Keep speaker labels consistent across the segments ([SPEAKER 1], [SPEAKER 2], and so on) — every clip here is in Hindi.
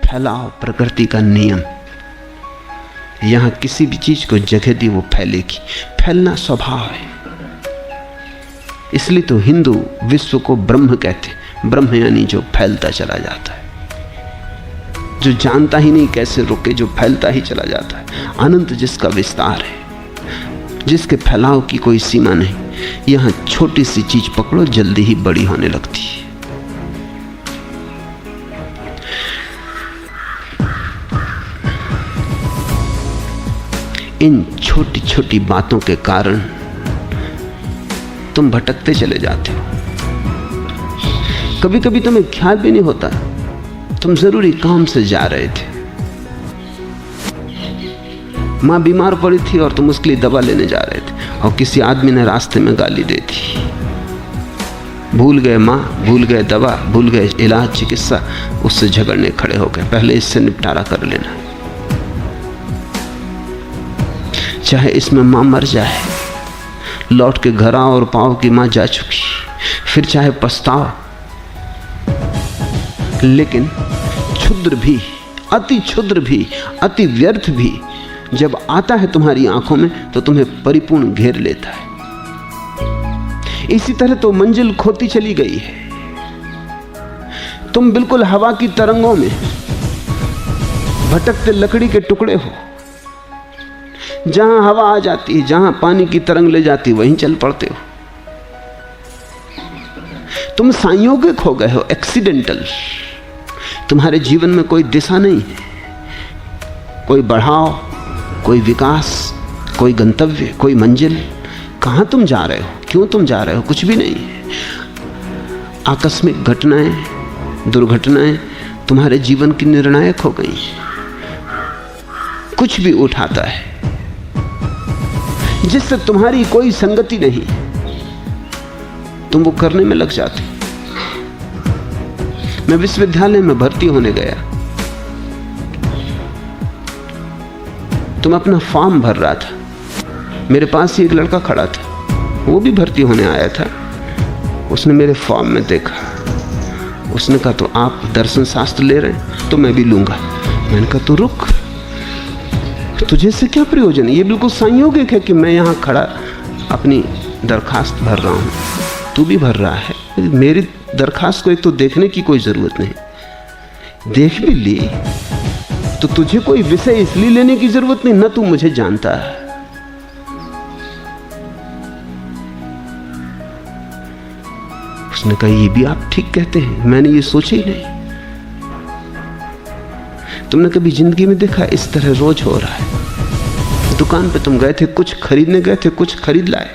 [SPEAKER 1] फैलाव प्रकृति का नियम। यहां किसी भी चीज को जगह दी वो फैलेगी। फैलना स्वभाव है। इसलिए तो हिंदू विश्व को ब्रह्म कहते। ब्रह्म यानी जो फैलता चला जाता है, जो जानता ही नहीं कैसे रुके, जो फैलता ही चला जाता है। अनंत जिसका विस्तार है, जिसके फैलाव की कोई सीमा नहीं। यहां छोटी सी चीज पकड़ो, जल्दी ही बड़ी होने लगती है। इन छोटी छोटी बातों के कारण तुम भटकते चले जाते हो। कभी कभी तुम्हें ख्याल भी नहीं होता तुम जरूरी काम से जा रहे थे। मां बीमार पड़ी थी और तुम उसके लिए दवा लेने जा रहे थे, और किसी आदमी ने रास्ते में गाली दे दी। भूल गए मां, भूल गए दवा, भूल गए इलाज, चिकित्सा। उससे झगड़ने खड़े हो गए। पहले इससे निपटारा कर लेना। चाहे इसमें मां मर जाए, लौट के घर आओ और पाओ कि मां जा चुकी, फिर चाहे पछताओ। लेकिन क्षुद्र भी, अति क्षुद्र भी, अति व्यर्थ भी जब आता है तुम्हारी आंखों में तो तुम्हें परिपूर्ण घेर लेता है। इसी तरह तो मंजिल खोती चली गई है। तुम बिल्कुल हवा की तरंगों में भटकते लकड़ी के टुकड़े हो। जहां हवा आ जाती है, जहां पानी की तरंग ले जाती, वहीं चल पड़ते हो। तुम संयोगिक हो गए हो, एक्सीडेंटल। तुम्हारे जीवन में कोई दिशा नहीं है, कोई बढ़ाव, कोई विकास, कोई गंतव्य, कोई मंजिल। कहां तुम जा रहे हो, क्यों तुम जा रहे हो, कुछ भी नहीं है। आकस्मिक घटनाएं, दुर्घटनाएं तुम्हारे जीवन की निर्णायक हो गई। कुछ भी उठाता है जिससे तुम्हारी कोई संगति नहीं, तुम वो करने में लग जाते। मैं विश्वविद्यालय में भर्ती होने गया। तुम अपना फॉर्म भर रहा था, मेरे पास ही एक लड़का खड़ा था, वो भी भर्ती होने आया था। उसने मेरे फॉर्म में देखा, उसने कहा तो आप दर्शन शास्त्र ले रहे हैं, तो मैं भी लूंगा। मैंने कहा तो रुक, तुझे से क्या प्रयोजन है? ये बिल्कुल संयोगिक है कि मैं यहां खड़ा अपनी दरखास्त भर रहा हूं, तू भी भर रहा है। मेरी दरखास्त को एक तो देखने की कोई जरूरत नहीं, देख भी ली तो तुझे कोई विषय इसलिए लेने की जरूरत नहीं, न तू मुझे जानता है। उसने कहा ये भी आप ठीक कहते हैं, मैंने ये सोचा ही नहीं। तुमने कभी जिंदगी में देखा इस तरह रोज हो रहा है। दुकान पे तुम गए थे, कुछ खरीदने गए थे, कुछ खरीद लाए,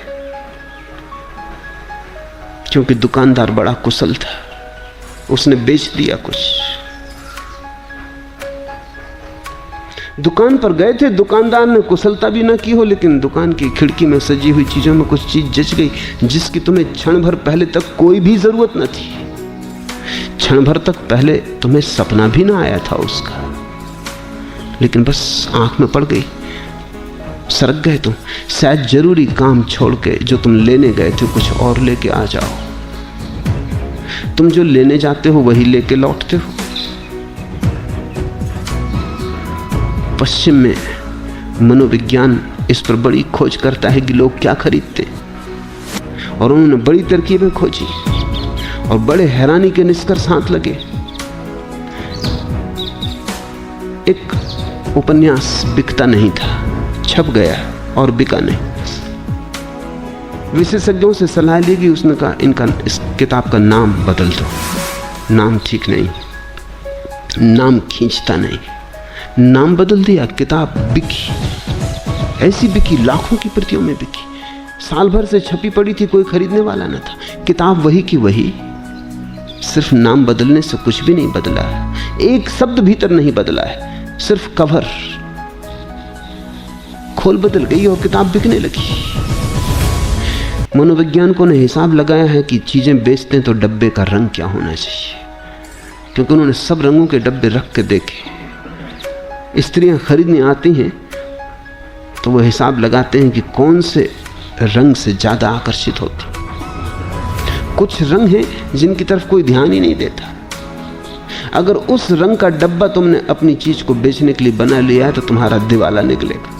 [SPEAKER 1] क्योंकि दुकानदार बड़ा कुशल था, उसने बेच दिया कुछ। दुकान पर गए थे, दुकानदार ने कुशलता भी ना की हो, लेकिन दुकान की खिड़की में सजी हुई चीजों में कुछ चीज जच गई जिसकी तुम्हें क्षण भर पहले तक कोई भी जरूरत न थी। क्षण भर तक पहले तुम्हें सपना भी ना आया था उसका, लेकिन बस आंख में पड़ गई, सरक गए तुम। शायद जरूरी काम छोड़ के जो तुम लेने गए थे कुछ और लेके आ जाओ। तुम जो लेने जाते हो वही लेके लौटते हो। पश्चिम में मनोविज्ञान इस पर बड़ी खोज करता है कि लोग क्या खरीदते, और उन्होंने बड़ी तरकीबें खोजी और बड़े हैरानी के निष्कर्ष हाथ लगे। एक उपन्यास बिकता नहीं था, छप गया और बिका नहीं। विशेषज्ञों से सलाह ली गई, उसने कहा इस किताब का नाम बदल दो, नाम ठीक नहीं, नाम खींचता नहीं। नाम बदल दिया, किताब बिकी, ऐसी बिकी, लाखों की प्रतियों में बिकी। साल भर से छपी पड़ी थी, कोई खरीदने वाला न था। किताब वही की वही, सिर्फ नाम बदलने से कुछ भी नहीं बदला है, एक शब्द भीतर नहीं बदला है, सिर्फ कवर खोल बदल गई और किताब बिकने लगी। मनोवैज्ञानिकों ने हिसाब लगाया है कि चीजें बेचते हैं तो डब्बे का रंग क्या होना चाहिए, क्योंकि उन्होंने सब रंगों के डब्बे रख के देखे। स्त्रियां खरीदने आती हैं तो वो हिसाब लगाते हैं कि कौन से रंग से ज्यादा आकर्षित होती। कुछ रंग हैं जिनकी तरफ कोई ध्यान ही नहीं देता। अगर उस रंग का डब्बा तुमने अपनी चीज को बेचने के लिए बना लिया है तो तुम्हारा दिवाला निकलेगा।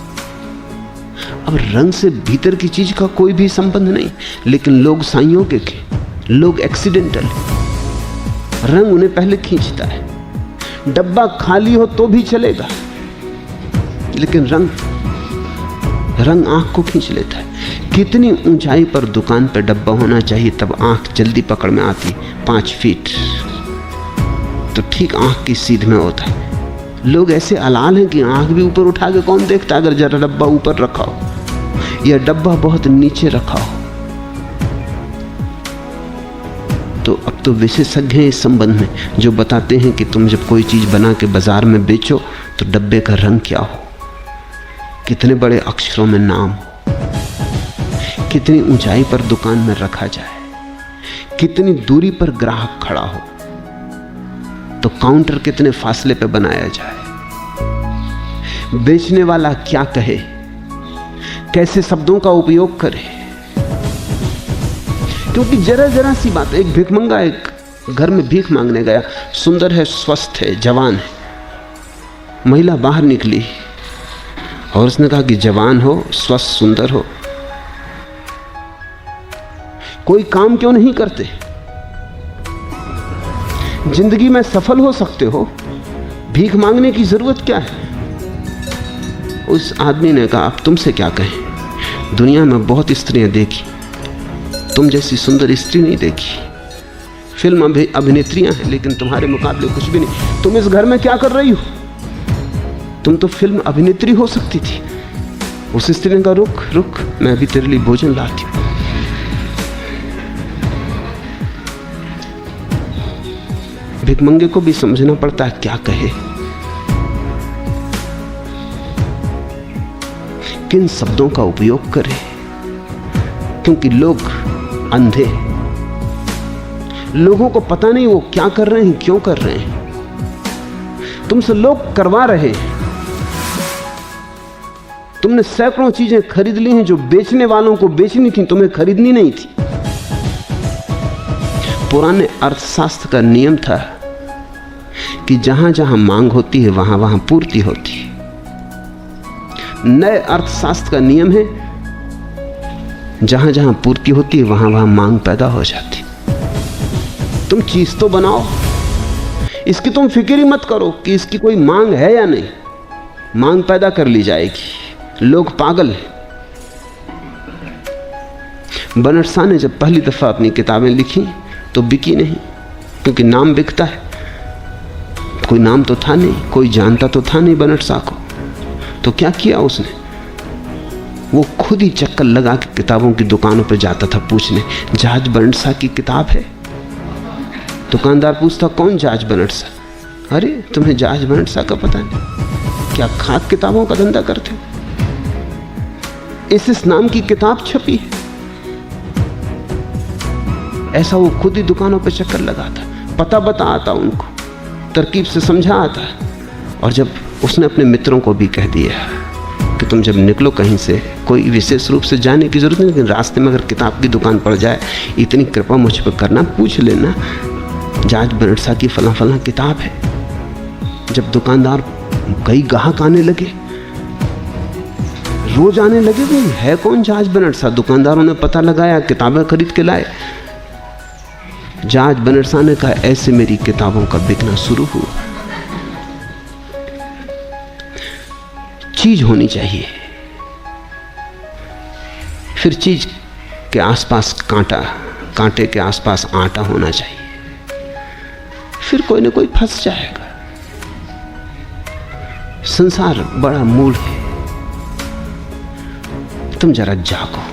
[SPEAKER 1] अब रंग से भीतर की चीज का कोई भी संबंध नहीं, लेकिन लोग संयोगिक हैं, लोग एक्सीडेंटल हैं। रंग उन्हें पहले खींचता है। डब्बा खाली हो तो भी चलेगा, लेकिन रंग आंख को खींच लेता है। कितनी ऊंचाई पर दुकान पर डब्बा होना चाहिए तब आंख जल्दी पकड़ में आती? 5 फीट, तो ठीक आंख की सीध में होता है। लोग ऐसे अलाल हैं कि आंख भी ऊपर उठा के कौन देखता अगर जरा डब्बा ऊपर रखा हो या डब्बा बहुत नीचे रखा हो। तो अब तो विशेषज्ञ हैं इस संबंध में जो बताते हैं कि तुम जब कोई चीज बना के बाजार में बेचो तो डब्बे का रंग क्या हो, कितने बड़े अक्षरों में नाम हो, कितनी ऊंचाई पर दुकान में रखा जाए, कितनी दूरी पर ग्राहक खड़ा हो, तो काउंटर कितने फासले पे बनाया जाए, बेचने वाला क्या कहे, कैसे शब्दों का उपयोग करे। क्योंकि जरा जरा सी बात, एक भिखमंगा एक घर में भीख मांगने गया, सुंदर है, स्वस्थ है, जवान है। महिला बाहर निकली और उसने कहा कि जवान हो, स्वस्थ, सुंदर हो, कोई काम क्यों नहीं करते? जिंदगी में सफल हो सकते हो, भीख मांगने की जरूरत क्या है? उस आदमी ने कहा अब तुमसे क्या कहें, दुनिया में बहुत स्त्रियां देखी, तुम जैसी सुंदर स्त्री नहीं देखी। फिल्म अभिनेत्रियां हैं लेकिन तुम्हारे मुकाबले कुछ भी नहीं। तुम इस घर में क्या कर रही हो? तुम तो फिल्म अभिनेत्री हो सकती थी। उस स्त्री ने कहा रुक रुक, मैं अभी तेरे लिए भोजन लाती हूं। भिखमंगे को भी समझना पड़ता है क्या कहे, किन शब्दों का उपयोग करे, क्योंकि लोग अंधे, लोगों को पता नहीं वो क्या कर रहे हैं, क्यों कर रहे हैं। तुमसे लोग करवा रहे हैं। तुमने सैकड़ों चीजें खरीद ली हैं जो बेचने वालों को बेचनी थी, तुम्हें खरीदनी नहीं थी। पुराने अर्थशास्त्र का नियम था कि जहां जहां मांग होती है वहां वहां पूर्ति होती है। नए अर्थशास्त्र का नियम है जहां जहां पूर्ति होती है वहां वहां मांग पैदा हो जाती। तुम चीज तो बनाओ, इसकी तुम फिक्र ही मत करो कि इसकी कोई मांग है या नहीं, मांग पैदा कर ली जाएगी। लोग पागल हैं। बनट शाह ने जब पहली दफा अपनी किताबें लिखी तो बिकी नहीं, क्योंकि नाम बिकता है। कोई नाम तो था नहीं, कोई जानता तो था नहीं बनट शाह को। तो क्या किया उसने? वो खुद ही चक्कर लगा के किताबों की दुकानों पर जाता था पूछने, जहाज बनट शाह की किताब है? दुकानदार पूछता कौन जहाज बनट शाह? अरे तुम्हें जहाज बनट शाह का पता नहीं? क्या खाक किताबों का धंधा करते हो? इस नाम की किताब छपी है। ऐसा वो खुद ही दुकानों पर चक्कर लगाता, पता बता आता, उनको तरकीब से समझा आता। और जब उसने अपने मित्रों को भी कह दिया कि तुम जब निकलो कहीं से, कोई विशेष रूप से जाने की जरूरत नहीं, लेकिन रास्ते में अगर किताब की दुकान पड़ जाए, इतनी कृपा मुझ पर करना, पूछ लेना जहाज बनट शाह की फला फला किताब है। जब दुकानदार, कई ग्राहक आने लगे, रोज आने लगे, भाई है कौन जहाज बनट शाह? दुकानदारों ने पता लगाया, किताबें खरीद के लाए। जहाज बनट शाह ने कहा ऐसे मेरी किताबों का बिकना शुरू हुआ। चीज होनी चाहिए, फिर चीज के आसपास कांटा, कांटे के आसपास आटा होना चाहिए, फिर कोई ना कोई फंस जाएगा। संसार बड़ा मूल है, तुम जरा जागो।